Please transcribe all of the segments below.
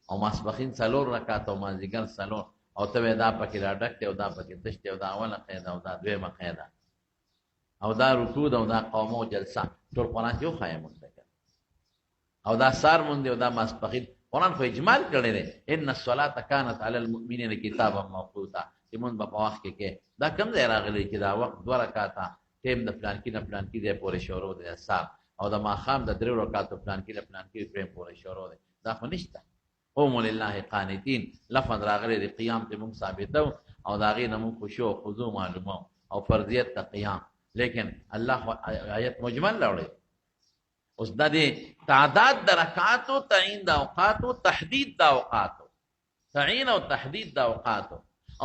او ماسپخین 4 رکعات او مازدیګر 4 او ته دا پکې را ډک دی او دا پکې تش دی او دا اوله قاعده او دا دویمه قاعده او دا رکوع او دا قوم او جلسه ټول قرآن یو خایم مونږ او دا سار مونږ او دا ماسپخین قرآن خو اجمال کړی دی ان الصلاه كانت على المؤمنين كتابا موقوتا چې مونږ په وخت کې دا کم ځای راغلی چې دا وخت 2 رکعاته ټیم د پلان کې نه پلان کې دی پورې شروع دی سار او د ماخام د 3 رکعاتو پلان کې نه پلان کې فریم پورې شروع دی دا خو نشته قوموا لله قانتين لفظ راغلی دی قیام ته مونږ ثابتو او دا غي نه مونږ خشوع او خضوع معلومو او فرضیت د قیام لیکن الله آیت مجمل راوړي اوس د دې تعداد د رکعاتو تعین د اوقاتو تحدید د اوقاتو تعین او تحدید د اوقاتو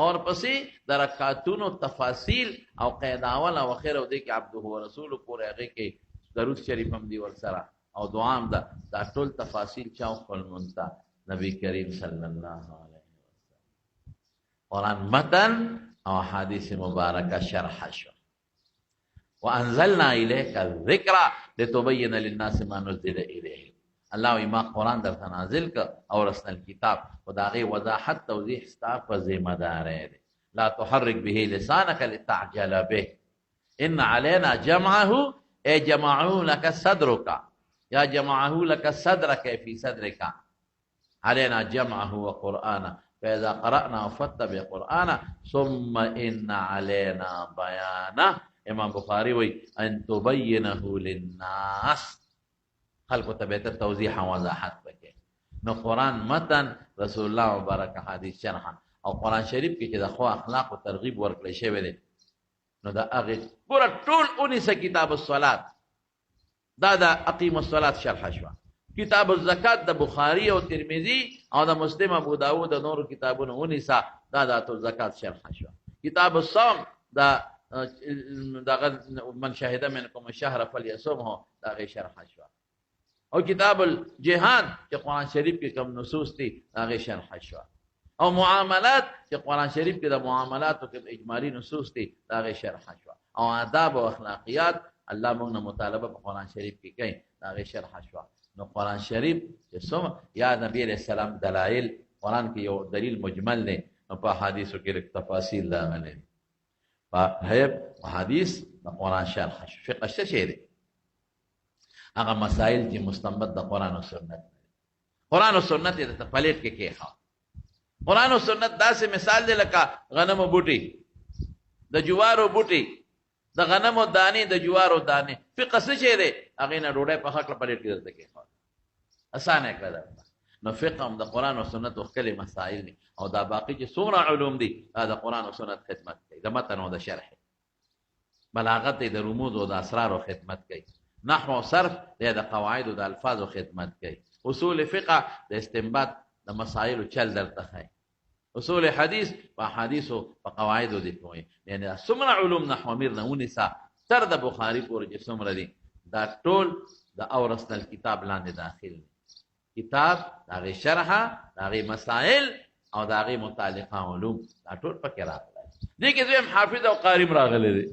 اور پسې د رکعاتونو تفاصیل او قاعده اول او اخر او د کې عبده و رسول پورې هغه کې درود شریف هم دی ور سره او دعا هم ده دا ټول تفاصیل چاو خپل مونته نبی کریم صلی الله علیه وسلم قرآن متن او حدیث مبارکه شرح شو وانزلنا الیک الذکر لتبین للناس ما نزل الیهم الله ما قرآن در نازل ک اور رسل کتاب خدای وضاحت توضیح ستا په ذمہ دار دی لا تحرك به لسانك لتعجل به ان علينا جمعه اي جمعه لك صدرك يا جمعه لك صدرك في صدرك علينا جمعه وقرآنه فإذا قرأنا فاتبع قرآنه ثم إن علينا بيانه امام بخاری وی ان تبینه للناس خلق تبیت توضیح و وضاحت پکې نو قرآن متن رسول الله مبارک حدیث شرح او قرآن شریف کې چې د خو اخلاق او ترغیب ورکړل شوی دی نو دا هغه پورا ټول 19 کتاب الصلات دا اقیم الصلات شرح شو کتاب الزکات د بخاری او ترمذی او د مسلم ابو داود او نور کتابونه 19 دا الزکات شرح شو کتاب الصوم دا من شهد منكم الشهر فليصمه دا غي شرح شو او کتاب الجهاد چې قرآن شریف کې کوم نصوص دي دا غي شرح شو او معاملات چې قرآن شریف کې د معاملاتو کې اجمالی نصوص دي دا غي شرح شو او آداب او اخلاقیات الله موږ نه مطالبه په قرآن شریف کې کوي دا غي شرح شو نو قرآن شریف چې سم یا نبی علیہ السلام دلائل قرآن کې یو دلیل مجمل دی نو په حدیثو کې تفاصیل دا غلي فهيب حدیث د قرآن شرح فقه څه دی هغه مسائل چې مستنبط د قرآن او سنت قرآن او سنت د تپلیټ کې کېخه قرآن او سنت داسې مثال دی لکه غنمو بوټي د جوارو بوټي د غنمو دانې د جوارو دانې فقه څه دی هغه نه ډوډۍ په خپل پلیټ کې درته کېخه اسانه کړه نو فقه هم د قرآن او سنت وکړي مسائل دي او دا باقي چې څومره علوم دي دا د قرآن او سنت خدمت کوي د متن او د شرح بلاغت د رموز او د اسرار او خدمت کوي نحو او صرف د قواعد او د الفاظ او خدمت کوي اصول فقه د استنباط د مسائل چل درته کوي اصول حدیث په حدیث او په قواعد دي کوي یعنی څومره علوم نحو امیر نه ونیسا تر د بخاری پورې چې څومره دي دا ټول د اورثل کتاب لاندې داخل دي کتاب داغه شرح داغه مسائل او داغه متعلقه علوم دا ټول پکې راغلي دي کې زم حافظ او قاری راغلي دي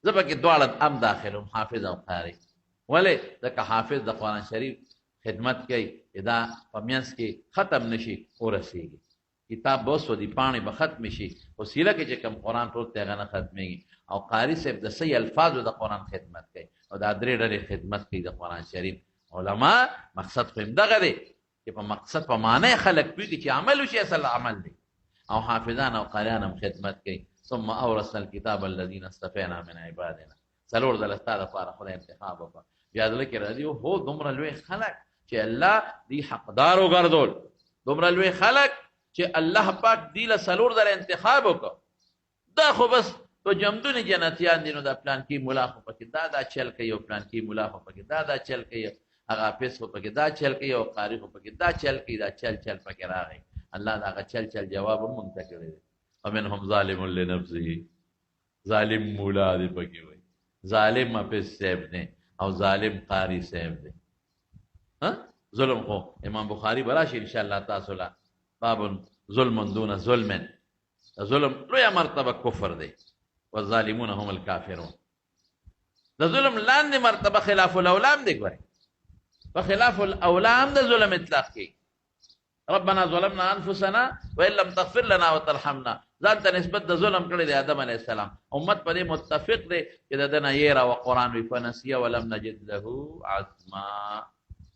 زبکه دواړه ام داخلهم حافظ او قاری ولې ځکه حافظ د قرآن شریف خدمت کوي دا پمینس کې ختم نشي ورسیږي کتاب بوسو دی پانی به ختم شي او سیره کې چې کوم قرآن ټول ته نه ختميږي او قاری صاحب د صحیح الفاظ د قرآن خدمت کوي او دا درې ډېر خدمت کوي د قرآن شریف علما مقصد فهم دغه دی چې په مقصد په معنی خلق پیږي چې عمل وشي اصل عمل دی او حافظان او قاریان هم خدمت کوي ثم اورثنا الكتاب الذين اصطفينا من عبادنا سلور د استاد لپاره خدای انتخاب وکړ بیا ذکر راځي هو دومره لوی خلق چې الله دی حقدار وګرځول دومره لوی خلق چې الله پاک دی له سلور در انتخاب وکړ دا خو بس تو جمدون جنتیان دینو دا پلان کې مولا خو پکې دا چل کوي او پلان کې مولا خو پکې دا چل کوي هغه پیس خو پکې دا چل کوي او قاری خو پکې دا چل کوي دا چل پکې راغی الله دا چل جواب مونږ ته کړی ومنهم ظالم لنفسه ظالم مولا دی پکې وای ظالم اپس صاحب نے او ظالم قاری صاحب دی ها ظلم خو امام بخاری براشي ان شاء الله تاسو لا باب ظلم دون ظلم ظلم لوی مرتبه کفر دی والظالمون هم الكافرون د ظلم لاندې مرتبه خلاف الاولام دی ګوري په خلاف الاولام د ظلم اطلاق کی ربنا ظلمنا انفسنا وان لم تغفر لنا وترحمنا. ځان ته نسبت د ظلم کړی دی آدم علیه السلام. امت په دې متفق دی چې د ده نه یېره و قرآن وي فنسیه ولم نجد له عزما.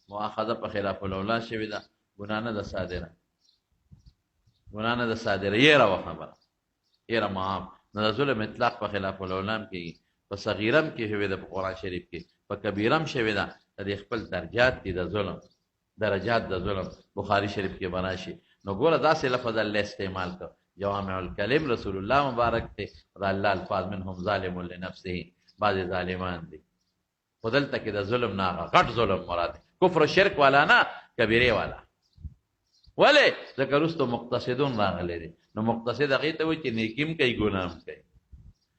مؤاخذه په خلاف الاولا شوې ده، ګناه نه ده صادره، ګناه نه ده صادره، یېره وه خبره، یېره معاف نه د ظلم اطلاق په خلاف الاولام کېږي. په صغیرم کې شوې ده په قرآن شریف کې، په کبیرم شوې ده. د دې خپل درجات دي د ظلم، درجات د ظلم بخاری شریف کې بنا شي. نو ګوره داسې لفظ الله استعمال کړ، جوامع الکلم رسول الله مبارک دی. دا الله الفاظ منهم ظالم لنفسه، بعضې ظالمان دي. خو دلته کې د ظلم نه هغه غټ ظلم مراد دی، کفر و شرک والا نه، کبیرې والا. ولې؟ ځکه وروسته مقتصدون راغلی دی. نو مقتصد هغې ته وایي چې نیکي هم کوي ګناه هم کوي.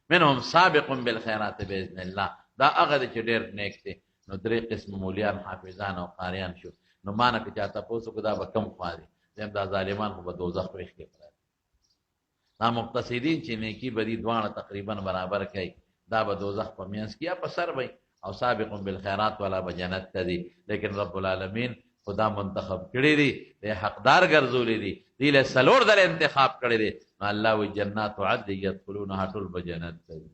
منهم سابق بالخیرات باذن الله، دا هغه دی چې ډېر نیک دی. نو درې قسم مولیان حافظان او قاریان شو. نو ما نه که چا تپوس وکړو دا به کم خوا دي، زم دا ظالمان خو به دوزخ پرېښ کې پراته. دا مقتصدین چې نیکي بدي دواړه تقریبا برابر کوي، دا به دوزخ په منځ کې یا په سر وي، او سابق بالخیرات والا به جنت ته دي. لیکن رب العالمین خدا منتخب کړي دي، د حقدار ګرځولي دي، دې له څلور ځله انتخاب کړي دي. نو الله وایي جنات عدن یدخلونها، ټول به جنت ته دي.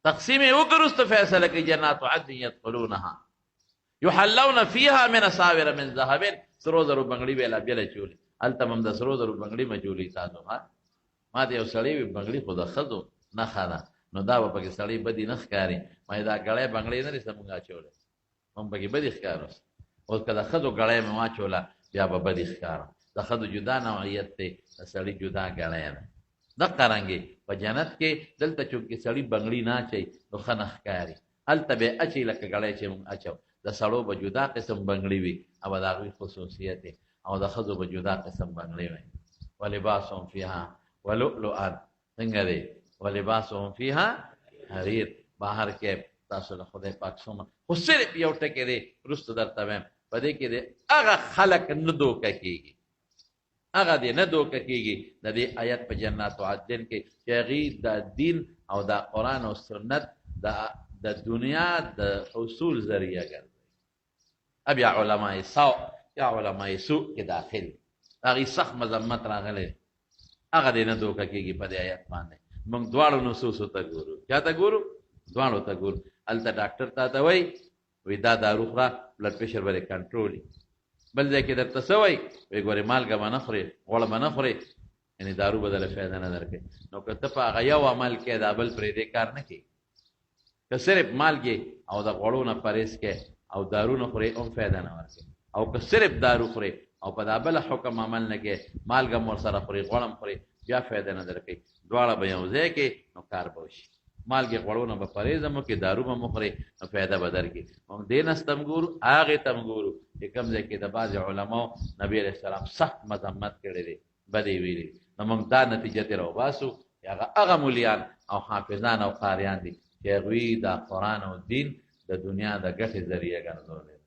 تقسیم یې وکړ، وروسته فیصله کوي جنات عدن یدخلونها یحلون فیها من اساور من ذهب. سرو زرو بنګړي به لا بېله چولې، هلته هم د سرو زرو بنګړي مه چولې تاسو. ما ته یو سړی وي بنګړي خو د ښځو نښه ده، نو دا به پکې سړی بدي نه ښکاري. ما دا ګړی بنګړۍ نه دي زمونږ اچولی، هم پکې بدي ښکاره. اوس که د ښځو ګړی مې واچوله بیا به بدي ښکاره. د ښځو جدا نوعیت دی، د سړي جدا ګړی ده. دقه رنګې په جنت کې دلته چونکې سړي بنګړي نه اچوي نو ښه نه ښکاري، هلته به یې اچوي لکه ګړی چې مونږ اچو. د سړو به جدا قسم بنګړي وي او د هغوی خصوصیت دی، او د ښځو به جدا قسم بنګړي وي. ولباسهم فیها ولؤلؤا، څنګه دی؟ ولباسهم فیها حریر. بهر کې تاسو له خدای پاک څومره، خو صرف یو ټکی دی وروسته درته وایم، په دې کې دی هغه خلک نه دوکه کېږي، هغه دی نه دوکه کېږي د دې آیت په جنات عدن کې چې هغوی د دین او د قرآن او سنت د دنیا د حصول ذریعه ګرځوي. اب یا علماء سوء یا علماء سوء کې داخل هغوی سخت مذمت راغلی، هغه دی نه دوکه کېږي په دې آیت باندې. موږ دواړو نصوصو ته ګورو. چا ته ګورو؟ دواړو ته ګورو. هلته ډاکټر تا ته وایي دا دارو خوره بلډ پرېشر به دې کنټرول وي. بل ځای کې درته څه وایي؟ وایي ګورې مالګه به نه خورې، غوړه به نه خورې، یعنې دارو به دله فایده نه درکوي. نو که ته په هغه یو عمل کې دا بل پرېږدې کار نه کوي. که صرف مالګې او د غوړو نه پرهېز کوې او دارو نه خورې هم فایده نه ورکوي، او که صرف دارو خورې او په دا بله حکم عمل نه کوې، مالګه هم ورسره خورې غوړ هم خورې، بیا فایده نه درکوي. دواړه به یو ځای کې نو کار به وشي. مالګې غوړو نه به پرهېز هم وکړې، دارو به هم وخورې، نو فایده به درکړي. موږ دې نسته هم ګورو، هغې ته هم ګورو چې کوم ځای کې د بعضې علماو نبي علیه السلام سخت مذمت کړی دی، بدې ویلي. نو موږ دا نتیجه ترې راوباسو چې هغه مولیان او حافظان او قاریان دي چې هغوی د قرآن او دین د دنیا د ګټې ذریعه ګرځولی،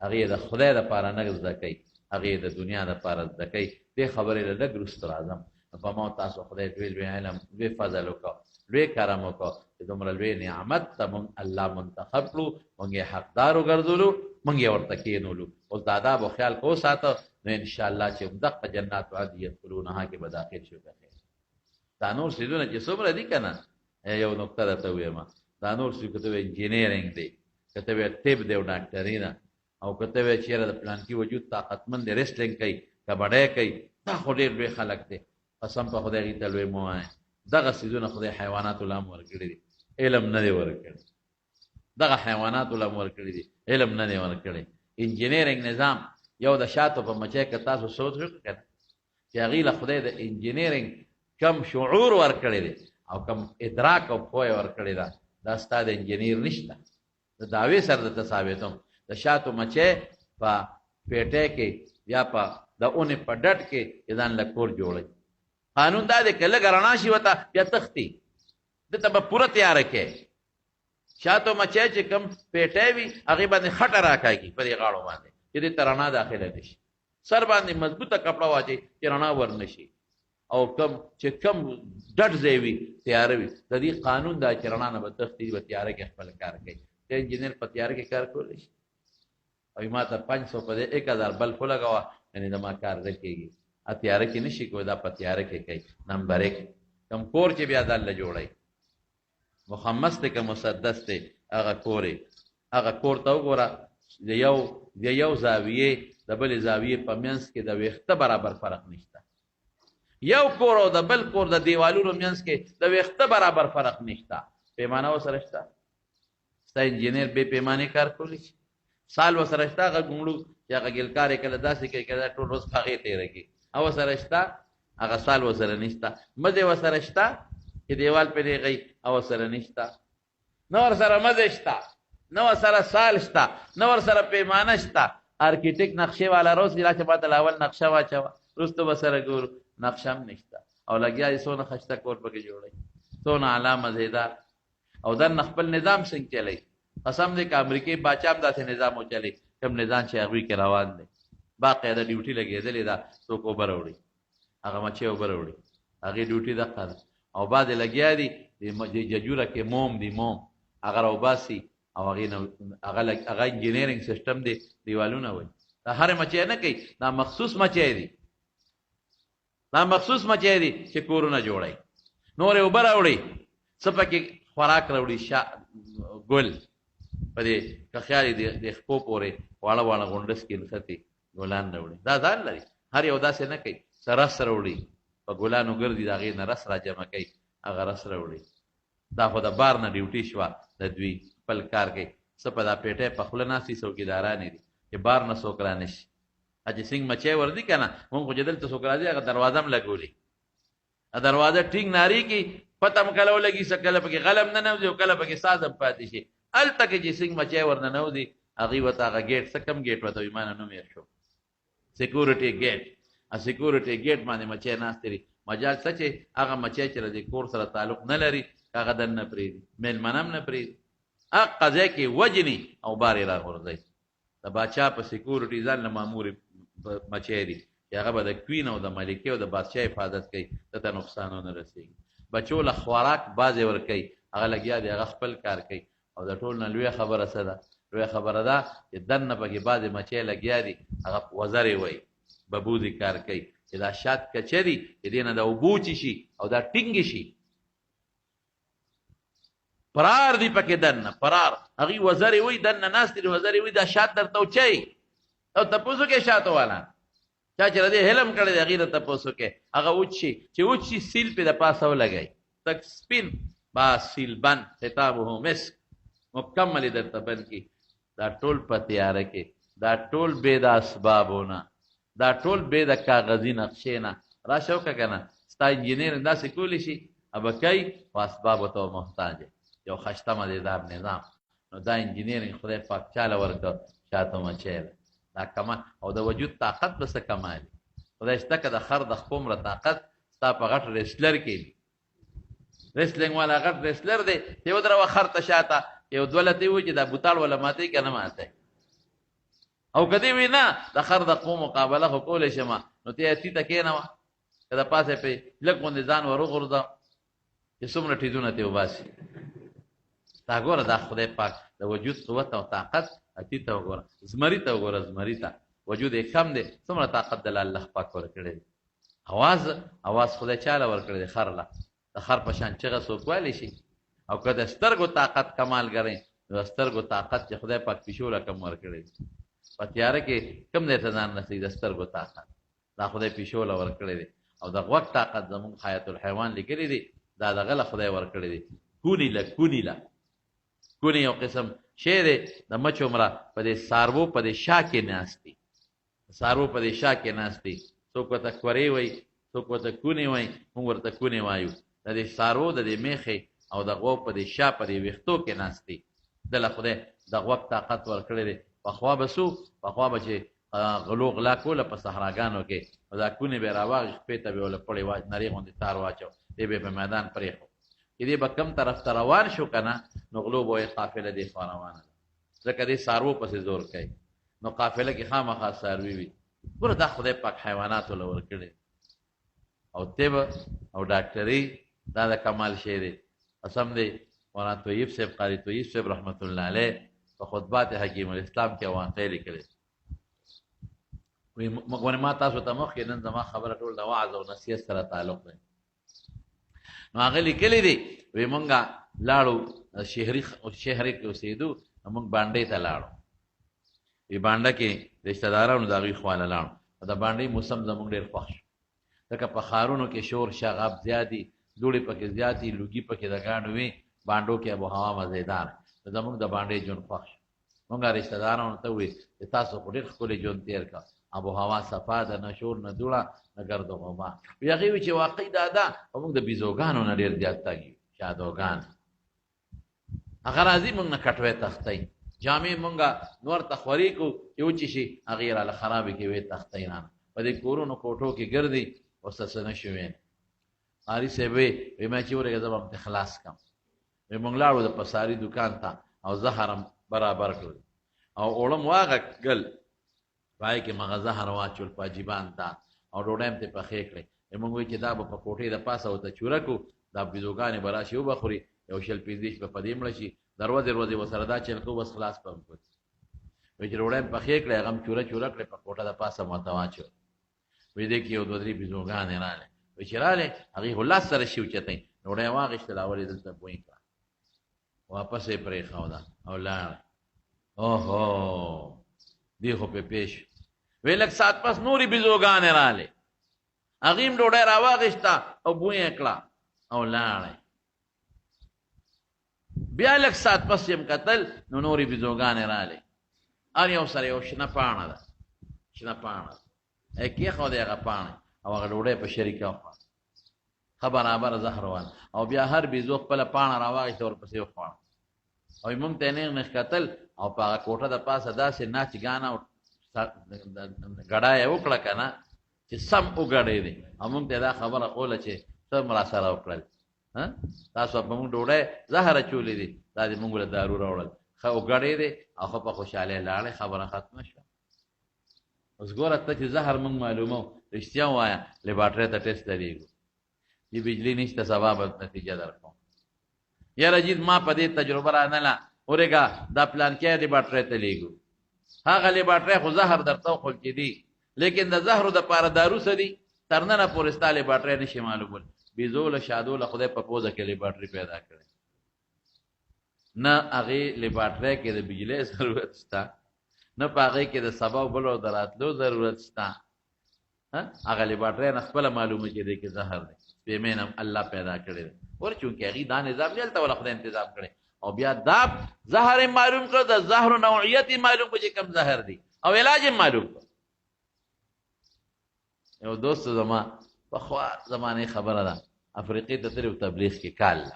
هغې د خدای دپاره نه زده کوي، هغې د دنیا دپاره زده کوي. دې خبرې له لږ وروسته راځم. په ما تاسو خدای لوی علم، لوی فضل وکړو، لوی کرم وکړو چې دومره لوی نعمت ته موږ الله منتخب کړو، موږ یې حقدار وګرځولو، موږ یې ورته کېنولو. اوس د آدابو خیال کو ساته، نو انشاءالله چې دغه جنات عدن یدخلونها کې به داخل شو. دا نور څیزونه چې څومره دي که نه، یو نقطه درته ووایم، دا نور څه که ته وایې انجینیرنګ دی، که ته وایې طب دی او ډاکټري ده، او که ته وایې چېرې د پلانکي وجود طاقتمند دی، ریسلنګ کوي، کبډی کوي، دا خو ډېر لوی خلک دی. قسم په خدای هغوی ته لوی مه وایه. دغه څیزونه خدای حیواناتو له هم ورکړي دي، علم نه دی ورکړی. دغه حیواناتو له هم ورکړي دي، علم نه دی ورکړی. انجینیرنګ نظام یو د شاتو په مچۍ که تاسو سوچ وکړئ که نه، چې هغوی له خدای د انجینیرنګ کم شعور ورکړی دی او کم ادراک او پوهه ورکړې ده، دا ستا د انجینیر نشته. د دعوې سره درته ثابتوم، د شاتو مچۍ په پیټۍ کې یا په د اونې په ډډ کې یې ځان له کور جوړوي. قانون دا دی که لږه رڼا شي ورته بیا تښتي، دته به پوره تیاره کوي. شاتو مچۍ چې کوم پیټۍ وي هغې باندې خټه راکاږي په دې غاړو باندې چې دې ته رڼا داخله نه شي. سر باندې مضبوطه کپړه واچوي چې رڼا ور نه شي، او کم چې کم ډډ ځای وي تیاره وي. د دې قانون دا چې رڼا نه به تښتي، به تیاره کې خپل کار کوي. ته انجینر په تیاره کې کار کولی شي؟ او ما ته 500 په 1000 بلب ولګوه یعنی د ما کار نه کېږي تیاره کې نشي کوی دا په تیاره کې کوي نمبر 1 کم کور چې بیا د الله جوړی مخمس دی که مسدس دی هغه کور ته وګوره د یو زاویې د بلې زاویې په منځ کې د ویښته برابر فرق نشته یو کور او د بل کور د دیوالونو منځ کې د ویښته برابر فرق نشته پیمانه ورسره شته ستا انجینر بې پیمانې کار کولی شي سال ورسره شته هغه ګونړو چې هغه ګلکار یې کله داسې کوي کله ټول ورځ په هغې تېره کړي او ورسره شته هغه سال ورسره نشته مزې ورسره شته چې دیوال پرې غي او ورسره نشته نه ورسره مزې شته نه ورسره سال شته نه ورسره پیمانه شته ارکیټیک نقشې والا روز چې ما ته اول نقشه واچوه وروسته به سره ګورو نقشه هم نشته او لګیا یې څونه ښایسته کور پکې جوړوي څونه اعلی مزېدار او دننه خپل نظام څنګه چلی قسم دی که امریکې باچا هم داسې نظام وچلی کوم نظام چې هغوی کې روان دی باقاعده ډیوټي لګېدلې ده څوک اوبه راوړي هغه مچۍ اوبه راوړي هغې ډیوټي دقه ده او بعضې لګیا دي د ججوره کې موم دی موم هغه راوباسي او هغه انجینیرینګ سیسټم دی دیوالونه وایي دا هرې مچۍ نه کوي دا مخصوص مچۍ دي چې کورونه جوړوي نورې اوبه راوړي څه پکې خوراک راوړي ګل په دې که خیال یې د خپو پورې واړه واړه غونډس کې نښتې ګلان راوړي دا ځان لري هر یو داسې نه کوي څه رس راوړي په ګلانو ګرځي د هغې نه رس را جمع کوي هغه رس راوړي دا خو د بار نه ډیوټي شوه د دوی خپل کار کوي څه په دا پیټۍ په خوله ناستي څوکیدارانې دي چې بار نه څوک را نشي حاجي سنګ مچۍ ورځي که نه مونږ خو چې دلته څوک راځي هغه دروازه هم لګولي دروازه ټینګ ناري کې پته هم کله ولګي څه کله پکې غلم نه نوځي او کله پکې ساز هم پاتې شي هلته کې چې سنګ مچۍ ورنه نوځي هغوی ورته هغه ګیټ څه کم ګیټ ورته وایي ما نه نوم هېر شو سیکورټي ګیټ سیکورټي ګیټ باندې مچۍ ناستې دي مجال څه چې هغه مچۍ چې د کور سره تعلق نه لري هغه دننه پرېږدي مېلمنه هم نه پرېږدي هغه ځای کې وجني او بار یې راغورځوي د باچا په سیکورټي ځان له مامورې مچۍ دي چې هغه به د کوین او د ملکې او د بادشاه حفاظت کوي دته نقصان ونه رسېږي بچو له خوراک بعضې ورکوي هغه لګیا دی هغه خپل کار کوي او د ټول نه لویه خبره څه ده لویه خبره ده چې دننه پکې بعضې مچۍ لګیا دي هغه وزرې وایي ببوزي کار کوي چې دا شات کچري چې دې نه د اوبو چي شي او دا ټینګې شي پرار دی پکې دننه پرار هغې وزرې وایي دننه ناست دي وزرې وایي دا شات درته وچی او تپوس وکړې شاتو والا چا چې د دې حلم کړی دی هغې ته تپوس وکړې هغه وچ شي چې وچ شي سیل پې د پاسه ولګئ تک سپین با سیل بند خطابه مسک مکمل یې درته بند کړي دا ټول په تیاره کې دا ټول بې د اسبابو نه دا ټول بې د کاغذي نقشې نه راشه وکړه که نه ستا انجینیر داسې کولی شي به کوي خو اسبابو ته محتاج یو ښایسته مزېدار نظام نو دا انجینیرینګ خدای پاک چاله ورکړه شاته مچۍ ده دا کمال او د وجود طاقت به څه کمال خدای شته که د خر د خپو مره طاقت ستا په غټ ریسلر کې وي ریسلینګ والا غټ ریسلر دی چې ودروه خر ته شاته یو دوه لتې وي چې دا بوتاړ ولا ماتوي که نه ماتوي او که دې وي نه د خر د خپو مقابله خو کولی شمه نو ته یې تیته کېنوه که د پاسه پرې لږ غوندې ځان ور وغورځه چې څومره ټیزونه ترې وباسي دا ګوره دا خدای پاک د وجود قوت او طاقت اتي ته وګوره زمري ته وګوره زمري ته وجود یې کم دی څومره طاقت دله الله پاک ورکړی دی اواز خدای چاله ورکړی دی خر له د خر په شان چغه څوک ویلی شي او که د سترګو طاقت کمال ګرئ نو د سترګو طاقت چې خدای پاک پیشو له کم ورکړی دی په تیاره کې کم دی ته ځان رسوي د سترګو طاقت دا خدای پیشو له ورکړی دی او د غوږ طاقت زمونږ حیات الحیوان لیکلی دی دا دغه له خدای ورکړی دی کونی له کونی یو قسم شی دی د مچ عمره په دې سارو په دې شا کې ناستي سارو په دې شا کې ناستي څوک ورته کورې وایي څوک ورته کونی وایي موږ ورته کونی وایو د دې سارو د دې میخې او د غوږ په دې شا په دې ویښتو کې ناستي دله خدای د غوږ طاقت ورکړی دی پخوا به پخوا به چې غلو غلا کوله په صحراګانو کې نو دا کونې به یې راواغې شپې ته به یې وله پړې نرۍ غوندې تار واچو دی به یې په میدان پرېښو چې دی به کم طرف ته روان شو که نه نو غلو به وایي قافله دې خوا روانه ده ځکه دې څاروو پسې زور کوي نو قافله کې خامخا څاروي وي ګوره دا خدای پاک حیواناتو له ورکړي او طب او ډاکټري دا د کمال شی دی قسم دی مولانا طیب صاحب قاري طیب صاحب رحمت الله علیه په خطبات حکیم الاسلام کې واقع لیکلي وي مګونه ما تاسو ته مخکې نن زما خبره ټول د وعظ او نصیحت سره تعلق دی نو هغه لیکلي دي وي مونږه لاړو شهري کې اوسېدو مونږ باندې ته لاړو وي باندې کې رشتہ دارانو د هغوی خواله لاړو د باندې موسم زمونږ ډېر خوښ شو ځکه په ښارونو کې شور شغب زیات دي دوړې پکې زیات دي لوګي پکې د ګاڼو وي باندو کې آب و هوا مزېدار زمونږ د باندې ژوند خوښ شو مونږ رشتہ دارانو ته وویل چې تاسو خو ډېر ښکلی ژوند تېر کړه آب و هوا صفا ده نه شور نه دوړه نه ګرد و غبار وي هغې وي چې واقعي دا ده مونږ د بیزوګانو نه ډېر زیات تګ یو شادوګان هغه راځي مونږ نه کټوی تختی جامې مونږه نور ته خوري کړو چې وچې شي هغې یې راله خرابې کې وې تختی رانه په دې کورونو کوټو کې ګرځي اوس څه نه شو ویل قاري صاحب وی ما چې ورېږه زه به هم خلاص کړم وی مونږ لاړو د پساري دوکان ته او زهر هم برابر کړل او اوړم واغږل پای کې مغه زهر واچول په جیبان ته او ډوډۍ هم ترې پخې کړې مونږ وایي چې دا به په کوټې د پاسه ورته چوره کړو دا بیزوګانې به راشي وبخوري یو شل پنځه به په دې مړه شي دروازې روزې ورسره دا چل کوو بس خلاص به هم کړو وایي چې ډوډۍ هم پخې کړې هغه هم چوره کړې په کوټه د پاسه مو ورته واچول وایي دې کې یو دوه درې بیزوګانې راغلې وایي چې راغلې هغې خو لاس سره شي اوچتئ ډوډۍ یې واخېستله اول یې دلته بوی کړه واپس یې پرېښوده او لاړه اوهو دې خو پې پیش وی لږ ساعت پس نورې بیزوګانې راغلې هغې هم ډوډۍ راواخېسته او بوی یې کړه او لاړې بیا لږ ساعت پس یې کتل نو نورې بیزوګانې راغلې هر یو سره یو شنه پاڼه ده شنه پاڼه یې کېښودې هغه پاڼې او هغه ډوډۍ په شریکه وخوړه ښه برابره زهر وال او بیا هر بیزو خپله پاڼه راواخېسته ورپسې وخوړه او موږ ته یې نېغ نېغ کتل او په هغه کوټه د پاسه داسې ناچګانه ګډا یې وکړه که نه چې سم وګډېدې او موږ ته یې دا خبره کوله چې څه م راسره وکړل تاسو په موږ ډوډۍ زهر اچولې دي دا دې موږ له دارو راوړل ښه وګډېدې او ښه په خوشحالۍ لاړې خبره ختمه شوه اوس ګوره ته چې زهر موږ معلومو رښتیا ووایه لیبارټرۍ ته ټېسټ ته لیږو چې بجلي نشته سبا به نتیجه در کوم یاره جید ما په دې تجربه رانله ورېږه دا پلانکی لیبارټرۍ ته لیږو هغه لیبارټرۍ خو زهر درته وخول چې دي لیکن د زهرو دپاره دارو څه دي تر ننه پورې ستا لیبارټرۍ نشي معلومول بیزو له شادو له خدای په پوزه کې لیبارټرۍ پیدا کړې نه هغې لیبارټرۍ کې د بجلۍ ضرورت شته نه په هغې کې د سبا او بلو د راتلو ضرورت شته هغه لیبارټرۍ نه خپله معلومه چې دی کې زهر دی سپېمین هم الله پیدا کړی دی ور چونکې هغې دا نظام دی هلته وله خدای انتظام کړی او بیا دا زهر یې معلوم کړو د زهرو نوعیت یې معلوم کړو چې کوم زهر دی او علاج یې معلوم کړو یو دوست زما پخوا زمانې خبره ده افریقې ته تللی و تبلیغ کې کال ده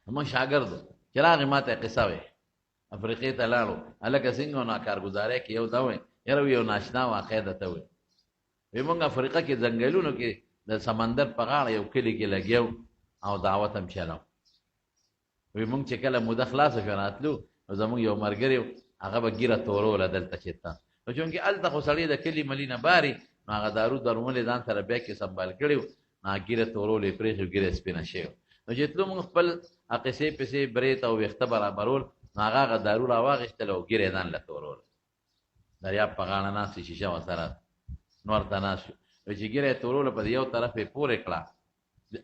زما شاګرد و چې راغې ما ته یې قصه وی افریقې ته لاړو هلکه څنګه و ناکارګزارۍ کې یو دا وی یاره یو ناشنا واقع درته وی وی مونږ افریقه کې ځنګلونو کې د سمندر په غاړه یو کلي کې لګیو او دعوت هم چلو وی مونږ چې کله موده خلاصه شوه راتلو نو زمونږ یو ملګری و هغه به ګیره توروله دلته چېرته نو چونکې هلته خو سړی د کلي ملي نه باري نو هغه دارو درمل یې ځان سره بیګ کې سنبال کړي و نو هغه ګیره تورول یې پرېښي ګیره یې سپینه شوې نو چې تلو مونږ خپل قصې پسې برېت او ویښته برابرول نو هغه دارو راواخېستل او ګیره یې ځان له تورول دریاب په غاړه ناست شیشه ورسره نور ته ناست شو چې ګیره یې توروله په یو طرف یې پورې کړه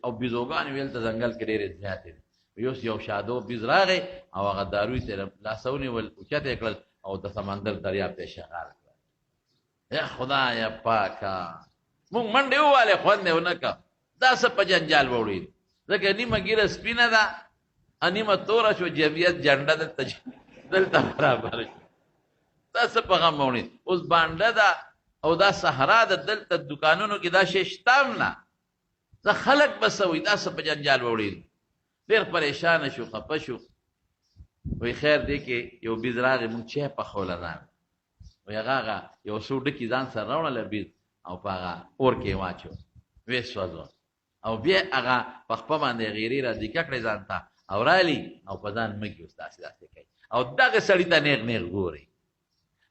او بیزوګانې ویل ته ځنګل کې ډېرې زیاتې دي یو شادو بیز راغی او هغه دارو یې ترې لاسه ونیول اوچته یې کړل او د سمندر دریاب ته یې شغال کړل یا خدایه پاکه مونږ منډې ووالې خوند یې ونه کړه دا څه په جنجال به وړي ځکه نیمه ګیره سپینه ده نیمه توره شو جمعیت جنډه دلته برابر شو دا څه په غم وړي اوس بانډه ده او دا صحرا ده دلته دوکانونو کې دا شی شته هم نه زه خلک به څه وایي دا څه په جنجال به وړي ډېر پریشانه شو خفه شو وی خیر دی کې یو بیز راغی مونږ چای پخوله ځان وی هغه یو څو ډکي ځان سره راوړله بیز او په هغه اور کې یې واچو ویې سوځو او بیا هغه په خپه باندې غیرې را دیکه کړې ځان ته او رالي او په ځان مږي اوس داسې داسې کوي او دغه سړي ته نیغ نیغ ګوري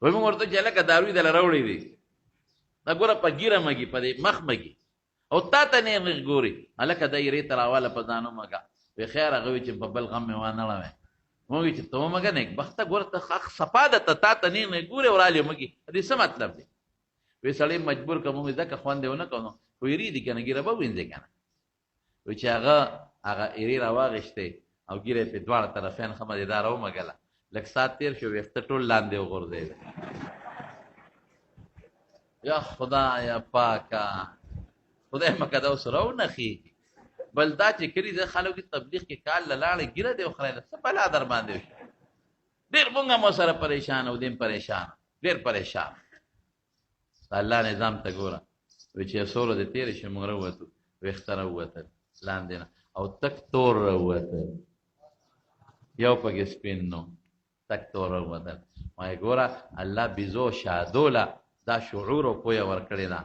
وی مونږ ورته چې هلکه دارو یې دله راوړی دی دا ګوره په ګیره مږي په دې مخ مږي او تا ته نیغ نیغ ګوري هلکه دا یې ریته راواله په ځان ومږه وی خیر هغه وی چې په بل غم مې وانه اړوی موږ چې ته مګه نیک بخته ګور ته حق صفا ده تا ته نه ګوره وراله مګي دې څه مطلب دی وې سړی مجبور کوم ځکه خوان دیونه کوم خو یری دي کنه ګیره به وینځي کنه و چې هغه ایری راواغشته او ګیره په دواړه طرفین خمدیدار او مګله لک سات تیر شو وخت ټول لاندې وغورځید یا خدا یا پاکا خدای مکه دا سره و نخي بل دا چې کړي د خلکو تبلیغ کې کال لاړې ګیره دی خو نه څه بلا در باندې ډېر مونږه مو سره پریشان او دیم پریشان ډېر پریشان الله نظام ته ګوره و چې سوره د تیر شي مونږ وروته وختره وته لاندې او تک تور وته یو پکې سپین نو تک تور وته ما ګوره الله بيزو شادولا دا شعور او پوهه ورکړی دا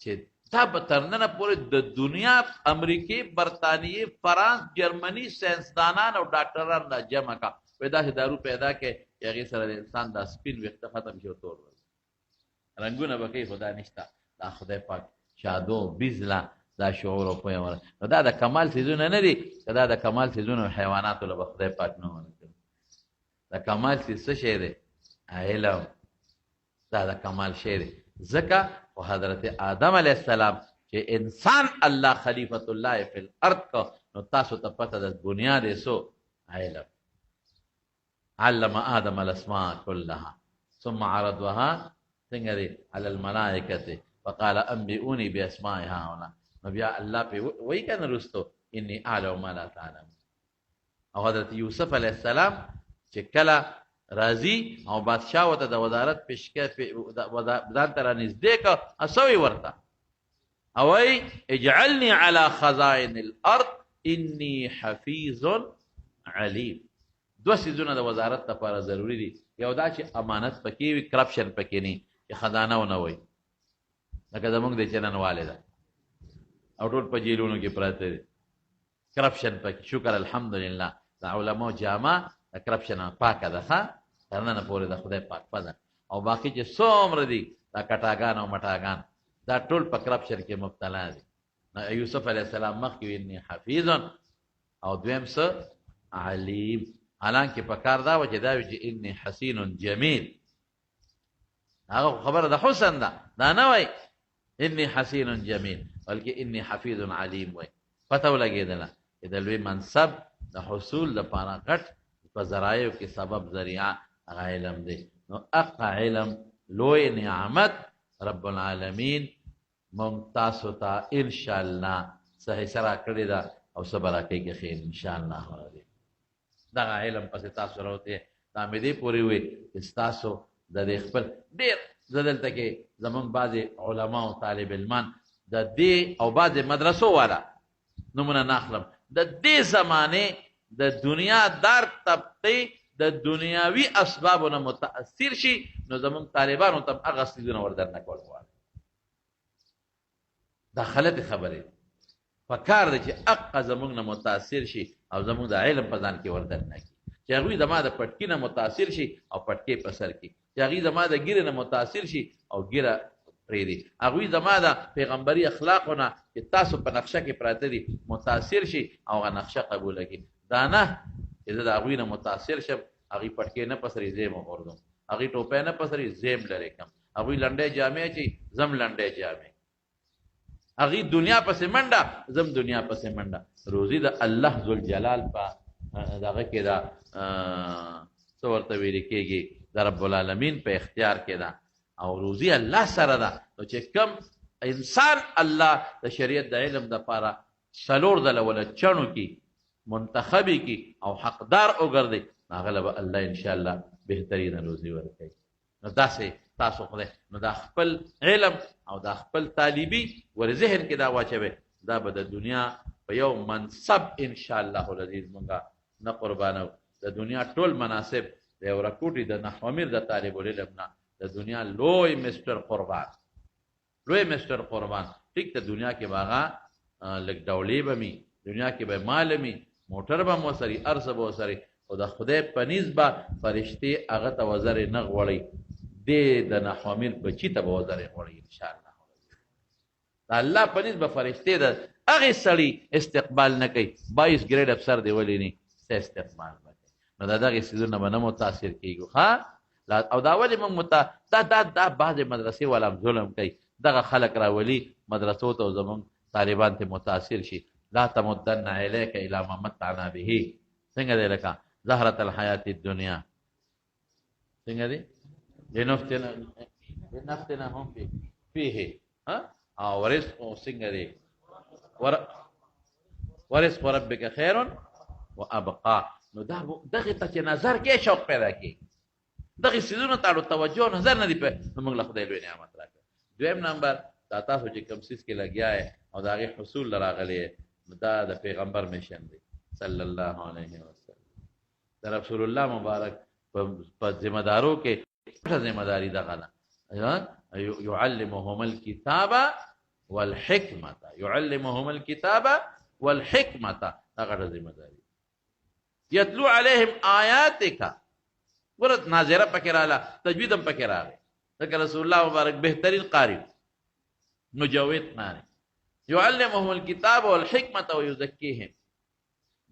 چې دا به تر ننه پورې د دنیا امریکې برطانیې فرانس جرمني ساینسدانان او ډاکټران دا جمع کا پیدا چې دارو پیدا کې هغې سره د انسان دا سپین ویښته ختم شي او تور رنګونه به کوي خدا نشته دا خدای پاک شادو بیزله دا شعور او پوهه ورکړي نو دا د کمال څیزونه نه دي که دا د کمال څیزونه حیواناتو له به خدای پاک نه ورکوي د کمال څیز څه شی دی علم دا د کمال شی دی ځکه خو حضرت آدم علیه السلام چې انسان الله خلیفۃ الله فی الارض کو نو تاسو ته پته د بنیاد یې سو علم علم آدم الاسماء كلها ثم عرضها څنګه دی علی الملائکه فقال انبئوني باسماء هؤلاء نو بیا الله په وایي کنه رستو انی اعلم ما لا تعلم او حضرت یوسف علیه السلام چې کله راضی او بادشاہ وته د وزارت پېشکې ځان ته رانږدې که اسوی ورته او ای اجعلني على خزائن الارض انی حفیظ علیم دو څیزونه د وزارت لپاره ضروری دي یو دا چې امانت پکې وي کرپشن پکې نه چې خزانه ونه وي لکه زمونږ د چننواله ده او ټول په جیلونو کې پراته دي کرپشن پکې شکر الحمدلله د علماء جامع د کرپشن پاکه ده ښه تر نن پورې د خدای پاک پزه او باقي چې څومره دي دا کټاګان او مټاګان دا ټول په کرپشن کې مبتلا دي یوسف علیه السلام مخکې انی حفیظ او دویم څه علیم حالانکه په کار دا و چې دا وي چې انی حسین جمیل هغه خبره د حسن ده دا نه وای انی حسین جمیل بلکې انی حفیظ علیم وای پته ولګېدله چې د لوی منصب د حصول لپاره غټ په ذرایعو کې سبب ذریعه هغه علم دی نو اقا علم لوی نعمت رب العالمین ممتاز ته ان شاء الله صحیح سره کړی دا او صبر راکړي کې خیر ان شاء الله دا علم پس تاسو راوته دا مې دې پوری وي تاسو د خپل ډیر زدلته کې زمون بعضی علما او طالب علمان د دې او بعضی مدرسو والا نمونه ناخلم د دې زمانه د دنیا دار طبقه د دنیاوی اسبابونه متاثر شي نو زمون طالبانو ته هغه څه ور درنه کول غواړي دا غلط خبره فکر دي چې اق زمون نه متاثر شي او زمون د علم په ځان کې ور درنه کی چې هغه زما د پټکی نه متاثر شي او پټکی په سر کې چې هغه زما د ګیره نه متاثر شي او ګیره پرې دي هغه زما د پیغمبري اخلاقونه چې تاسو په نقشه کې پراته دي متاثر شي او هغه نقشه قبول کړي دا نه چې دا هغه نه متاثر شم هغه پټکی نه پسري زیم وردم هغه ټوپه نه پسري زیم لري کم هغه لنډه جامې چې زم لنډه جامې هغه دنیا پسې منډه زم دنیا پسې منډه روزي د الله ذل جلال په دغه کې دا څورته ویل کېږي د رب العالمین په اختیار کې ده او روزي الله سره ده نو چې کم انسان الله د شریعت د علم د لپاره سلور د لول چڼو کې منتخبي کې او حقدار وګرځي هغه به الله ان شاء الله بهترین روزي ورکړي نو داسې تاسو خدای نو دا خپل علم او دا خپل طالبي ور ذهن کې دا واچوي دا به د دنیا په یو منصب ان شاء الله العزيز مونږه نه قربانو د دنیا ټول مناسب د یو رکوټي د نحومیر د طالب العلم نه د دنیا لوی مستر قربان ټیک ته دنیا کې باغا لګ ډولې بمي دنیا کې به مال می موټر به مو سری ارزه به سری او د خدای په نسبه فرشتي هغه ته وزر نه غوړي د نحومیر بچی ته به وزر غوړي ان شاء الله د الله په نسبه فرشتي د هغه سړي استقبال نه کوي 22 ګریډ افسر دی ولې نه استقبال وکړي نو دا دغه سيزونه به نه متاثر کیږي ها او دا ولې موږ دا بعض مدرسې والا ظلم کوي دغه خلک راولي مدرسو ته زمونږ طالبان ته متاثر شي لا تمدن علیک الی ما متعنا به څنګه دی لکه زهرة الحیات الدنیا څنګه دی لنفتنهم فيه ها او ورزق څنګه دی ورزق ربک خیر وابقى نو دغه ته چې نظر کې شوق پیدا کی دغه سيزونه تاړو توجه نظر نه دی په موږ له خدای لوی نعمت راکړه دویم نمبر دا تاسو چې کوم سیس کې لګیا ہے او داغه حصول لراغلی دا د پیغمبر میشن دی صلی الله علیه وسلم د رسول الله مبارک په ذمہ دارو کې ذمہ داری دغه نه يعلمهم الكتاب والحکمه يعلمهم الكتاب والحکمه هغه ذمہ داری یتلو علیهم آیاتک ورت ناظره پکې رااله تجوید هم پکې راغی ځکه رسول الله مبارک بهترین قاری مجوید معنی يعلمهم الكتاب والحکمه ويزكيهم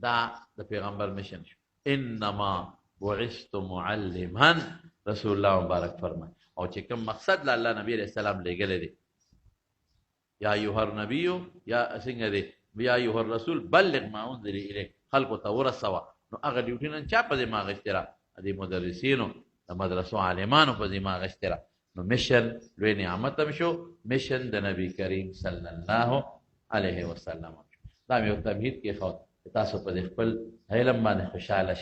دا د پیغمبر مشن شو انما بعثت معلما رسول الله مبارک فرمای او چې کوم مقصد له الله نبی رسول الله لګل دي یا ایها النبی یا څنګه دي یا ایها الرسول بلغ ما انزل الیک خلق تور سوا نو هغه ډیوټي نن چا په دماغ اشترا د مدرسینو د مدرسو عالمانو په دماغ اشترا نو مشن لوی نعمت هم شو مشن د نبی کریم صلی الله علیه وسلم دا یو تمهید کې خو تاسو په خپل علم باندې خوشاله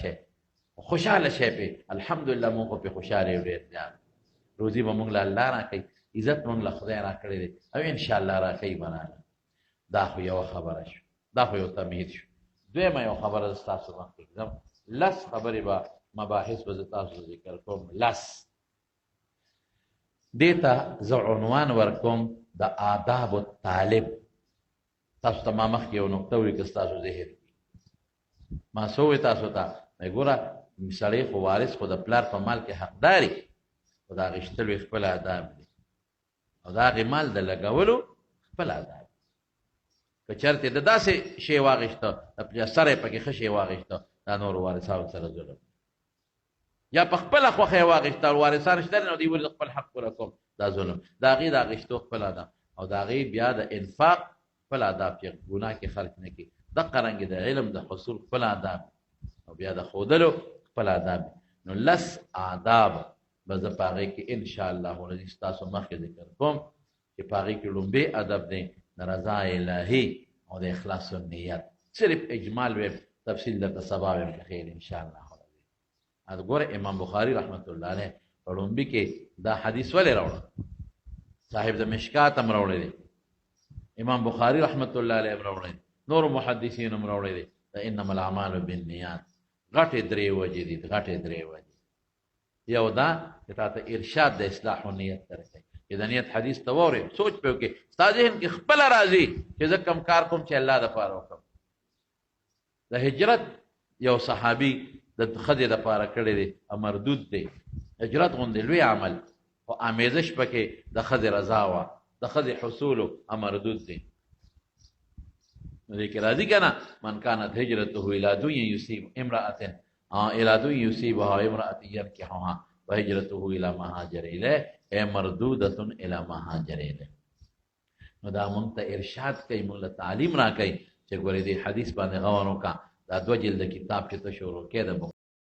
شئ په الحمدلله موږ په خوشاله یو ډیر ځان روزي به موږ له الله راکړي عزت موږ له خدای راکړي او ان شاء الله راکړي بناله دا خو یو خبره شو دا خو یو تمهید شو دویمه یو خبره تاسو باندې کوم لس خبرې به مباحث به تاسو ذکر کوم لس دیتا زه عنوان ورکوم د آداب الطالب تاسو ته ما مخکې یو نقطه ولیکل تاسو ذهن ما سوې تاسو ته ګوره سړی خو وارث خو د پلار په مال کې حقداري خو د هغې شتلو خپل آداب دي او د هغې مال د لګولو خپل آداب که چېرته د داسې شی واخېسته سره یې پکې ښه شی واخېسته دا نورو وارثانو سره ظلم یا په خپله خوښه یې واخېسته وارثان شته نو دوی ولې خپل حق پوره کوم دا ظلم د هغې د اخېستو خپل آداب او د هغې بیا د انفاق خپل آداب چې ګناه کې خرج نه کړي دقه رنګې د علم د حصول خپل آداب او بیا د ښودلو خپل آداب نو لس آداب به زه په هغې کې انشاءالله العزیز ستاسو مخکې ذکر کوم چې په هغې کې لومبی ادب دی د رضا الهي او د اخلاص النیت صرف اجمال ویم تفصیل درته سبا ویم په خیر انشاءالله العزیز ګوره امام بخاري رحمت الله علیه په لومبي کې دا حدیث ولې راوړه صاحب د مشکات هم راوړی دی امام بخاري رحمت الله علیه هم راوړی دی نور محدثین هم راوړی دی د انما الاعمال بالنیات غټې درې وجې دي غټې درې وجې یو دا چې تا ته ارشاد د اصلاح النیت سره کوي چې د نیت حدیث ته واورې سوچ پې وکړې ستا ذهن کې خپله راځي چې زه کوم کار کوم چې الله دپاره وکړم د هجرت یو صحابي د ښځې دپاره کړی دی او مردود دی هجرت غوندې لوی عمل خو آمیزش پکې د ښځې رضا وه د ښځې حصولو او مردود دی نو دې کې راځي که نه من کانت هجرته الی دنیا یصیب امرأة الی دنیا یصیبها امرأة ینکحها وهجرته الی ما هاجر الیه ای مردودة الی ما هاجر الیه نو دا مونږ ته ارشاد کوي مونږ له تعلیم راکوي چې ګورې دې حدیث باندې غور وکړه دا دوه جلده کتاب چې ته شروع کړې د